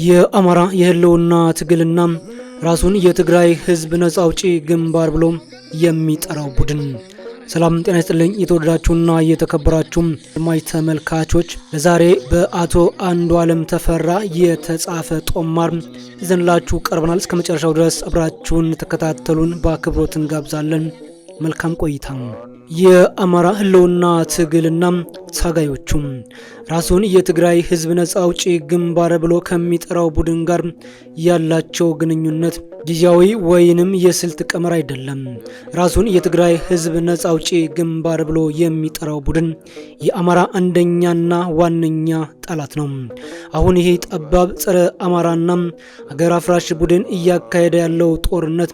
የአማራ የህልውና ትግልና ራሱን የትግራይ ህዝብ ነጻ አውጪ ግንባር ብሎ የሚጠራው ቡድን። ሰላም ጤና ይስጥልኝ የተወደዳችሁና የተከበራችሁ አድማጭ ተመልካቾች፣ ለዛሬ በአቶ አንዱዓለም ተፈራ የተጻፈ ጦማር ይዘንላችሁ ቀርበናል። እስከ መጨረሻው ድረስ አብራችሁን ተከታተሉን በአክብሮት እንጋብዛለን። መልካም ቆይታ። የአማራ ህልውና ትግልና ታጋዮቹ ራሱን የትግራይ ህዝብ ነጻ አውጪ ግንባር ብሎ ከሚጠራው ቡድን ጋር ያላቸው ግንኙነት ጊዜያዊ ወይንም የስልት ቀመር አይደለም። ራሱን የትግራይ ህዝብ ነጻ አውጪ ግንባር ብሎ የሚጠራው ቡድን የአማራ አንደኛና ዋነኛ ጠላት ነው። አሁን ይሄ ጠባብ ጸረ አማራና አገር አፍራሽ ቡድን እያካሄደ ያለው ጦርነት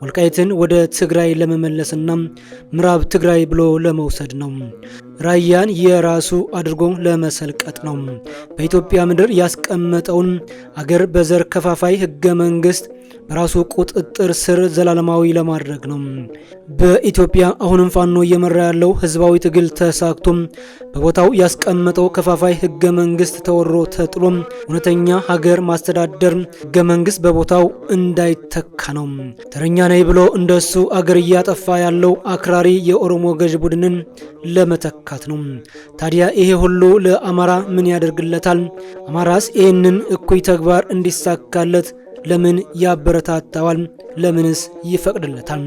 ወልቃይትን ወደ ትግራይ ለመመለስና ምዕራብ ትግራይ ብሎ ለመውሰድ ነው። ራያን የራሱ አድርጎ ለመሰልቀጥ ነው። በኢትዮጵያ ምድር ያስቀመጠውን አገር በዘር ከፋፋይ ህገ መንግስት በራሱ ቁጥጥር ስር ዘላለማዊ ለማድረግ ነው። በኢትዮጵያ አሁንም ፋኖ እየመራ ያለው ህዝባዊ ትግል ተሳክቶ በቦታው ያስቀመጠው ከፋፋይ ህገ መንግስት ተወሮ ተጥሎ እውነተኛ ሀገር ማስተዳደር ህገ መንግስት በቦታው እንዳይተካ ነው። ተረኛ ነኝ ብሎ እንደሱ አገር እያጠፋ ያለው አክራሪ የኦሮሞ ገዥ ቡድንን ለመተካት ነው። ታዲያ ይሄ ሁሉ ለአማራ ምን ያደርግለታል? አማራስ ይህንን እኩይ ተግባር እንዲሳካለት ለምን ያበረታታዋል? ለምንስ ይፈቅድለታል?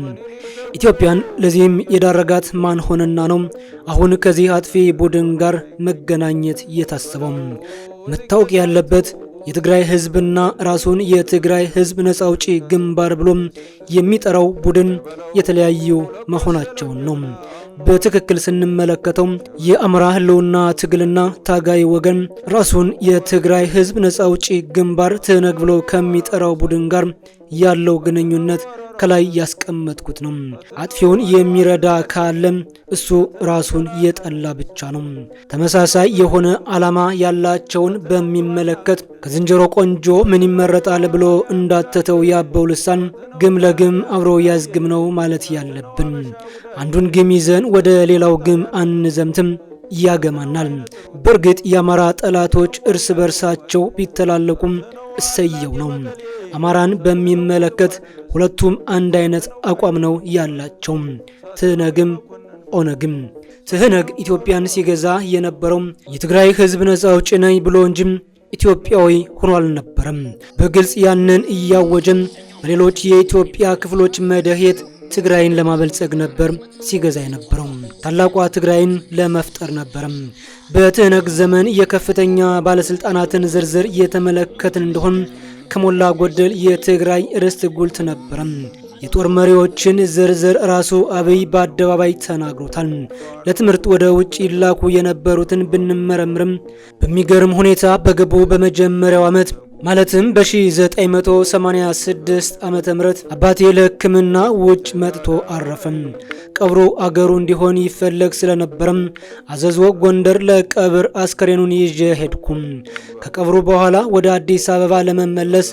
ኢትዮጵያን ለዚህም የዳረጋት ማን ሆነና ነው አሁን ከዚህ አጥፊ ቡድን ጋር መገናኘት የታሰበው? መታወቅ ያለበት የትግራይ ህዝብና ራሱን የትግራይ ህዝብ ነጻ አውጪ ግንባር ብሎ የሚጠራው ቡድን የተለያዩ መሆናቸውን ነው። በትክክል ስንመለከተው የአማራ ህልውና ትግልና ታጋይ ወገን ራሱን የትግራይ ህዝብ ነጻ አውጪ ግንባር ትነግ ብሎ ከሚጠራው ቡድን ጋር ያለው ግንኙነት ከላይ ያስቀመጥኩት ነው። አጥፊውን የሚረዳ ካለ እሱ ራሱን የጠላ ብቻ ነው። ተመሳሳይ የሆነ ዓላማ ያላቸውን በሚመለከት ከዝንጀሮ ቆንጆ ምን ይመረጣል ብሎ እንዳተተው ያበው ልሳን ግም ለግም አብሮ ያዝግም ነው ማለት ያለብን። አንዱን ግም ይዘን ወደ ሌላው ግም አንዘምትም፣ ያገማናል። በእርግጥ የአማራ ጠላቶች እርስ በርሳቸው ቢተላለቁም እሰየው ነው። አማራን በሚመለከት ሁለቱም አንድ አይነት አቋም ነው ያላቸው፣ ትነግም ኦነግም። ትህነግ ኢትዮጵያን ሲገዛ የነበረው የትግራይ ህዝብ ነጻ አውጪ ነኝ ብሎ እንጂ ኢትዮጵያዊ ሆኖ አልነበረም። በግልጽ ያንን እያወጀም በሌሎች የኢትዮጵያ ክፍሎች መደሄት ትግራይን ለማበልጸግ ነበር ሲገዛ የነበረው። ታላቋ ትግራይን ለመፍጠር ነበርም። በትህነግ ዘመን የከፍተኛ ባለስልጣናትን ዝርዝር የተመለከትን እንደሆን ከሞላ ጎደል የትግራይ ርስት ጉልት ነበረም። የጦር መሪዎችን ዝርዝር ራሱ አብይ በአደባባይ ተናግሮታል። ለትምህርት ወደ ውጭ ይላኩ የነበሩትን ብንመረምርም በሚገርም ሁኔታ በገቡ በመጀመሪያው ዓመት ማለትም በ1986 ዓመተ ምህረት አባቴ ለሕክምና ውጭ መጥቶ አረፈም። ቀብሩ አገሩ እንዲሆን ይፈለግ ስለነበረም አዘዞ ጎንደር ለቀብር አስከሬኑን ይዤ ሄድኩም። ከቀብሩ በኋላ ወደ አዲስ አበባ ለመመለስ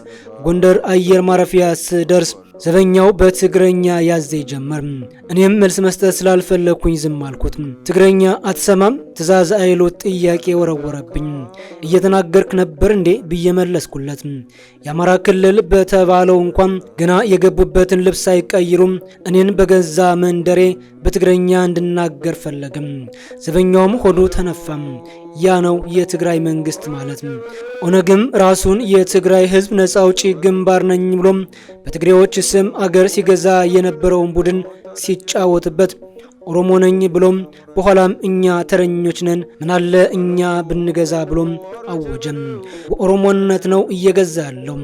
ጎንደር አየር ማረፊያ ስደርስ ዘበኛው በትግረኛ ያዘኝ ጀመር። እኔም መልስ መስጠት ስላልፈለኩኝ ዝም አልኩት። ትግረኛ አትሰማም? ትእዛዝ አይሎት ጥያቄ ወረወረብኝ። እየተናገርክ ነበር እንዴ ብዬ መለስኩለት። የአማራ ክልል በተባለው እንኳን ገና የገቡበትን ልብስ አይቀይሩም እኔን በገዛ መንደሬ በትግረኛ እንድናገር ፈለግም። ዘበኛውም ሆዱ ተነፋም። ያ ነው የትግራይ መንግስት ማለት። ኦነግም ራሱን የትግራይ ህዝብ ነጻ አውጪ ግንባር ነኝ ብሎም በትግሬዎች ስም አገር ሲገዛ የነበረውን ቡድን ሲጫወትበት ኦሮሞ ነኝ ብሎም በኋላም እኛ ተረኞች ነን ምናለ እኛ ብንገዛ ብሎም አወጀም። በኦሮሞነት ነው እየገዛ ያለው።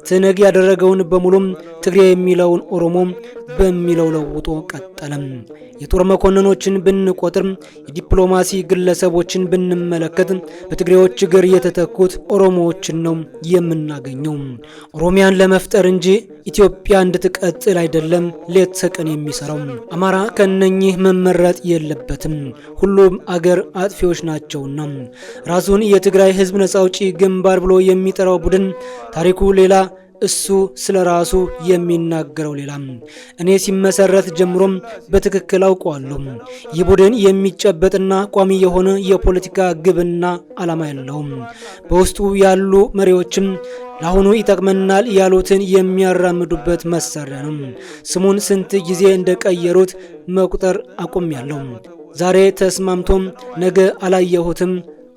ትነግ ያደረገውን በሙሉም ትግሬ የሚለውን ኦሮሞ በሚለው ለውጦ ቀጠለም። የጦር መኮንኖችን ብንቆጥር፣ የዲፕሎማሲ ግለሰቦችን ብንመለከት በትግሬዎች እግር የተተኩት ኦሮሞዎችን ነው የምናገኘው። ኦሮሚያን ለመፍጠር እንጂ ኢትዮጵያ እንድትቀጥል አይደለም ሌት ተቀን የሚሰራው። አማራ ከነኚህ መመረጥ የለበትም፣ ሁሉም አገር አጥፊዎች ናቸውና። ራሱን የትግራይ ህዝብ ነጻ አውጪ ግንባር ብሎ የሚጠራው ቡድን ታሪኩ ሌላ እሱ ስለራሱ የሚናገረው ሌላ። እኔ ሲመሰረት ጀምሮም በትክክል አውቀዋለሁ። ይህ ቡድን የሚጨበጥና ቋሚ የሆነ የፖለቲካ ግብና ዓላማ የለውም። በውስጡ ያሉ መሪዎችም ለአሁኑ ይጠቅመናል ያሉትን የሚያራምዱበት መሳሪያ ነው። ስሙን ስንት ጊዜ እንደቀየሩት መቁጠር አቁሜያለሁ። ዛሬ ተስማምቶም ነገ አላየሁትም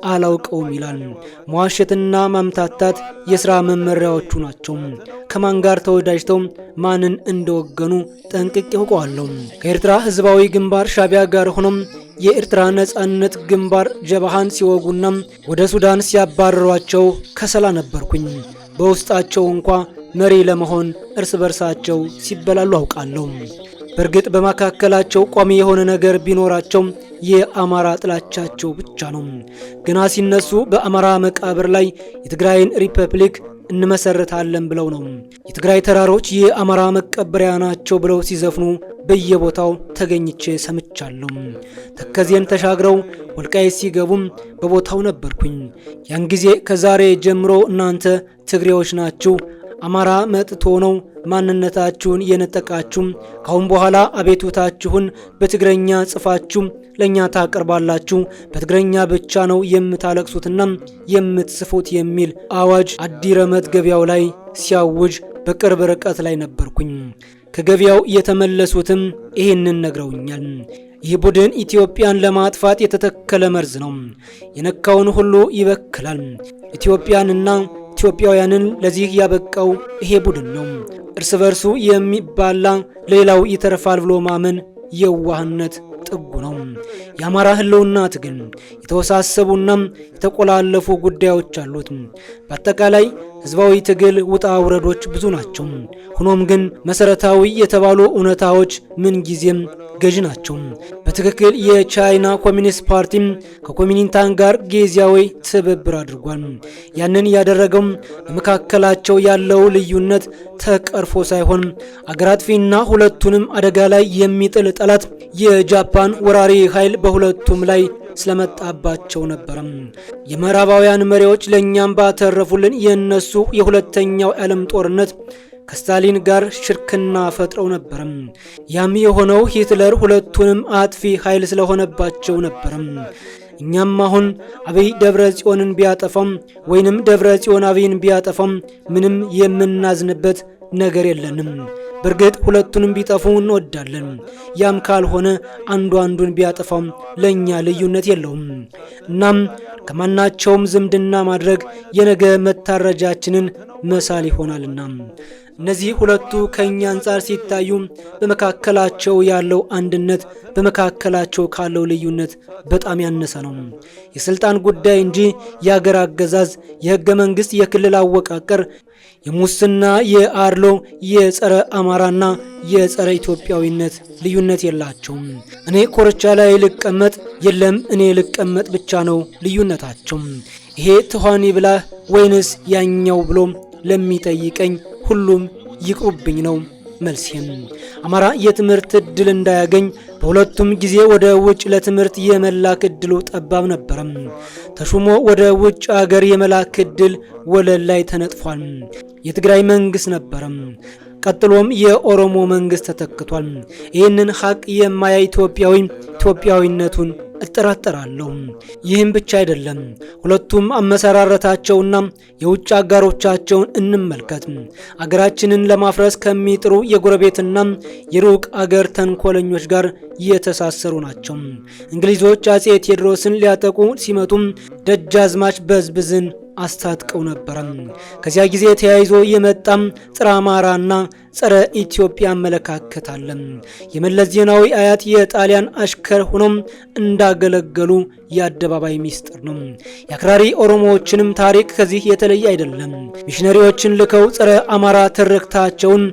አላውቀውም ይላል። መዋሸትና ማምታታት የሥራ መመሪያዎቹ ናቸው። ከማን ጋር ተወዳጅተው ማንን እንደወገኑ ጠንቅቄ አውቀዋለሁ። ከኤርትራ ሕዝባዊ ግንባር ሻዕቢያ ጋር ሆኖም የኤርትራ ነጻነት ግንባር ጀብሃን ሲወጉና ወደ ሱዳን ሲያባረሯቸው ከሰላ ነበርኩኝ። በውስጣቸው እንኳ መሪ ለመሆን እርስ በርሳቸው ሲበላሉ አውቃለሁ። በእርግጥ በመካከላቸው ቋሚ የሆነ ነገር ቢኖራቸው የአማራ ጥላቻቸው ብቻ ነው። ገና ሲነሱ በአማራ መቃብር ላይ የትግራይን ሪፐብሊክ እንመሰርታለን ብለው ነው። የትግራይ ተራሮች የአማራ መቀበሪያ ናቸው ብለው ሲዘፍኑ በየቦታው ተገኝቼ ሰምቻለሁ። ተከዜን ተሻግረው ወልቃይት ሲገቡም በቦታው ነበርኩኝ። ያን ጊዜ ከዛሬ ጀምሮ እናንተ ትግሬዎች ናችሁ፣ አማራ መጥቶ ነው ማንነታችሁን የነጠቃችሁ፣ ካሁን በኋላ አቤቱታችሁን በትግረኛ ጽፋችሁ ለኛ ታቀርባላችሁ፣ በትግረኛ ብቻ ነው የምታለቅሱትና የምትጽፉት የሚል አዋጅ አዲረመት ገበያው ላይ ሲያውጅ በቅርብ ርቀት ላይ ነበርኩኝ። ከገበያው የተመለሱትም ይህንን ነግረውኛል። ይህ ቡድን ኢትዮጵያን ለማጥፋት የተተከለ መርዝ ነው። የነካውን ሁሉ ይበክላል። ኢትዮጵያንና ኢትዮጵያውያንን ለዚህ ያበቃው ይሄ ቡድን ነው። እርስ በርሱ የሚባላ ሌላው ይተርፋል ብሎ ማመን የዋህነት ጥጉ ነው። የአማራ ህልውና ትግል የተወሳሰቡና የተቆላለፉ ጉዳዮች አሉት። በአጠቃላይ ህዝባዊ ትግል ውጣ ውረዶች ብዙ ናቸው። ሆኖም ግን መሰረታዊ የተባሉ እውነታዎች ምን ጊዜም ገዥ ናቸው። በትክክል የቻይና ኮሚኒስት ፓርቲ ከኮሚኒንታን ጋር ጊዜያዊ ትብብር አድርጓል። ያንን ያደረገው በመካከላቸው ያለው ልዩነት ተቀርፎ ሳይሆን አገራጥፊና ሁለቱንም አደጋ ላይ የሚጥል ጠላት የጃፓን ወራሪ ኃይል በሁለቱም ላይ ስለመጣባቸው ነበር። የምዕራባውያን መሪዎች ለኛም ባተረፉልን የነሱ የሁለተኛው ዓለም ጦርነት ከስታሊን ጋር ሽርክና ፈጥረው ነበር። ያም የሆነው ሂትለር ሁለቱንም አጥፊ ኃይል ስለሆነባቸው ነበር። እኛም አሁን አብይ ደብረ ጽዮንን ቢያጠፋም ወይንም ደብረ ጽዮን አብይን ቢያጠፋም ምንም የምናዝንበት ነገር የለንም። በእርግጥ ሁለቱንም ቢጠፉ እንወዳለን። ያም ካልሆነ አንዱ አንዱን ቢያጠፋም ለኛ ልዩነት የለውም። እናም ከማናቸውም ዝምድና ማድረግ የነገ መታረጃችንን መሳል ይሆናልና እነዚህ ሁለቱ ከኛ አንጻር ሲታዩ በመካከላቸው ያለው አንድነት በመካከላቸው ካለው ልዩነት በጣም ያነሰ ነው። የስልጣን ጉዳይ እንጂ የአገር አገዛዝ፣ የህገ መንግስት፣ የክልል አወቃቀር፣ የሙስና፣ የአድሎ፣ የጸረ አማራና የጸረ ኢትዮጵያዊነት ልዩነት የላቸውም። እኔ ኮርቻ ላይ ልቀመጥ የለም እኔ ልቀመጥ ብቻ ነው ልዩነታቸው። ይሄ ትኋኒ ብላህ ወይንስ ያኛው ብሎ ለሚጠይቀኝ ሁሉም ይቅሩብኝ ነው መልሴም። አማራ የትምህርት እድል እንዳያገኝ በሁለቱም ጊዜ ወደ ውጭ ለትምህርት የመላክ እድሉ ጠባብ ነበረም። ተሹሞ ወደ ውጭ አገር የመላክ እድል ወለል ላይ ተነጥፏል። የትግራይ መንግስት ነበረም። ቀጥሎም የኦሮሞ መንግስት ተተክቷል። ይህንን ሀቅ የማያ ኢትዮጵያዊነቱን እጠራጠራለሁ። ይህም ብቻ አይደለም። ሁለቱም አመሰራረታቸውና የውጭ አጋሮቻቸውን እንመልከት። አገራችንን ለማፍረስ ከሚጥሩ የጎረቤትና የሩቅ አገር ተንኮለኞች ጋር የተሳሰሩ ናቸው። እንግሊዞች አጼ ቴዎድሮስን ሊያጠቁ ሲመጡም ደጃዝማች በዝብዝን አስታጥቀው ነበር። ከዚያ ጊዜ ተያይዞ የመጣም ጸረ አማራና ጸረ ኢትዮጵያ አመለካከት አለ። የመለስ ዜናዊ አያት የጣሊያን አሽከር ሆኖም እንዳገለገሉ የአደባባይ ሚስጥር ነው። የአክራሪ ኦሮሞዎችንም ታሪክ ከዚህ የተለየ አይደለም። ሚሽነሪዎችን ልከው ጸረ አማራ ትርክታቸውን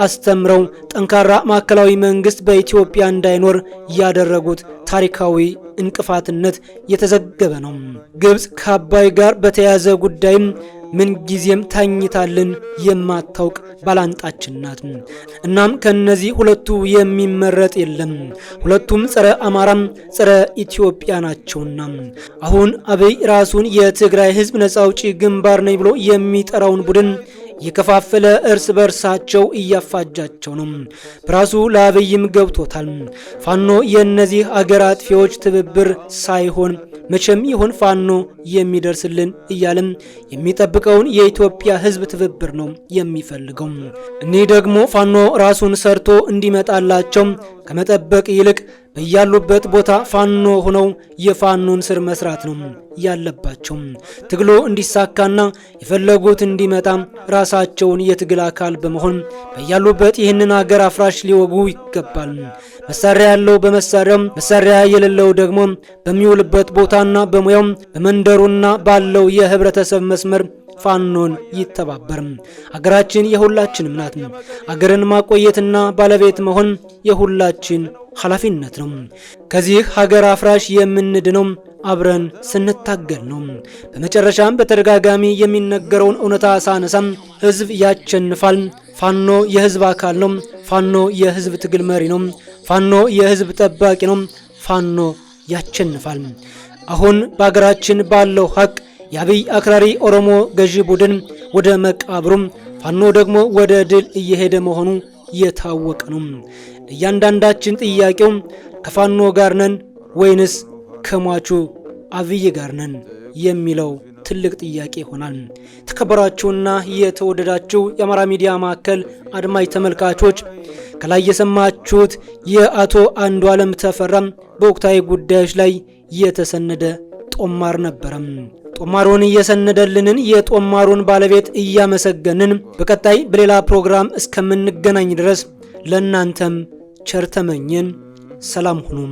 አስተምረው ጠንካራ ማዕከላዊ መንግስት በኢትዮጵያ እንዳይኖር ያደረጉት ታሪካዊ እንቅፋትነት የተዘገበ ነው። ግብጽ ከአባይ ጋር በተያያዘ ጉዳይም ምን ጊዜም ታኝታልን የማታውቅ ባላንጣችን ናት። እናም ከነዚህ ሁለቱ የሚመረጥ የለም። ሁለቱም ጸረ አማራም ጸረ ኢትዮጵያ ናቸውና አሁን አብይ ራሱን የትግራይ ህዝብ ነጻ አውጪ ግንባር ነኝ ብሎ የሚጠራውን ቡድን የከፋፈለ እርስ በርሳቸው እያፋጃቸው ነው። በራሱ ለአብይም ገብቶታል። ፋኖ የእነዚህ አገር አጥፊዎች ትብብር ሳይሆን መቼም ይሁን ፋኖ የሚደርስልን እያለም የሚጠብቀውን የኢትዮጵያ ሕዝብ ትብብር ነው የሚፈልገው። እኒህ ደግሞ ፋኖ ራሱን ሰርቶ እንዲመጣላቸው ከመጠበቅ ይልቅ በያሉበት ቦታ ፋኖ ሆነው የፋኖን ስር መስራት ነው ያለባቸው። ትግሉ እንዲሳካና የፈለጉት እንዲመጣ ራሳቸውን የትግል አካል በመሆን በያሉበት ይህንን ሀገር አፍራሽ ሊወጉ ይገባል። መሳሪያ ያለው በመሳሪያው፣ መሳሪያ የሌለው ደግሞ በሚውልበት ቦታና በሙያው በመንደሩና ባለው የህብረተሰብ መስመር ፋኖን ይተባበር። አገራችን የሁላችንም ናት። አገርን ማቆየትና ባለቤት መሆን የሁላችን ኃላፊነት ነው። ከዚህ ሀገር አፍራሽ የምንድነው አብረን ስንታገል ነው። በመጨረሻም በተደጋጋሚ የሚነገረውን እውነታ ሳነሳም ህዝብ ያሸንፋል። ፋኖ የህዝብ አካል ነው። ፋኖ የህዝብ ትግል መሪ ነው። ፋኖ የህዝብ ጠባቂ ነው። ፋኖ ያሸንፋል። አሁን በአገራችን ባለው ሀቅ የአብይ አክራሪ ኦሮሞ ገዢ ቡድን ወደ መቃብሩም ፋኖ ደግሞ ወደ ድል እየሄደ መሆኑ የታወቀ ነው። እያንዳንዳችን ጥያቄው ከፋኖ ጋር ነን ወይንስ ከሟቹ አብይ ጋር ነን የሚለው ትልቅ ጥያቄ ይሆናል። ተከበራችሁና የተወደዳችሁ የአማራ ሚዲያ ማዕከል አድማጭ ተመልካቾች ከላይ የሰማችሁት የአቶ አንዱዓለም ተፈራ በወቅታዊ ጉዳዮች ላይ የተሰነደ ጦማር ነበረም። ጦማሩን እየሰነደልንን የጦማሩን ባለቤት እያመሰገንን በቀጣይ በሌላ ፕሮግራም እስከምንገናኝ ድረስ ለእናንተም ቸር ተመኘን። ሰላም ሁኑ።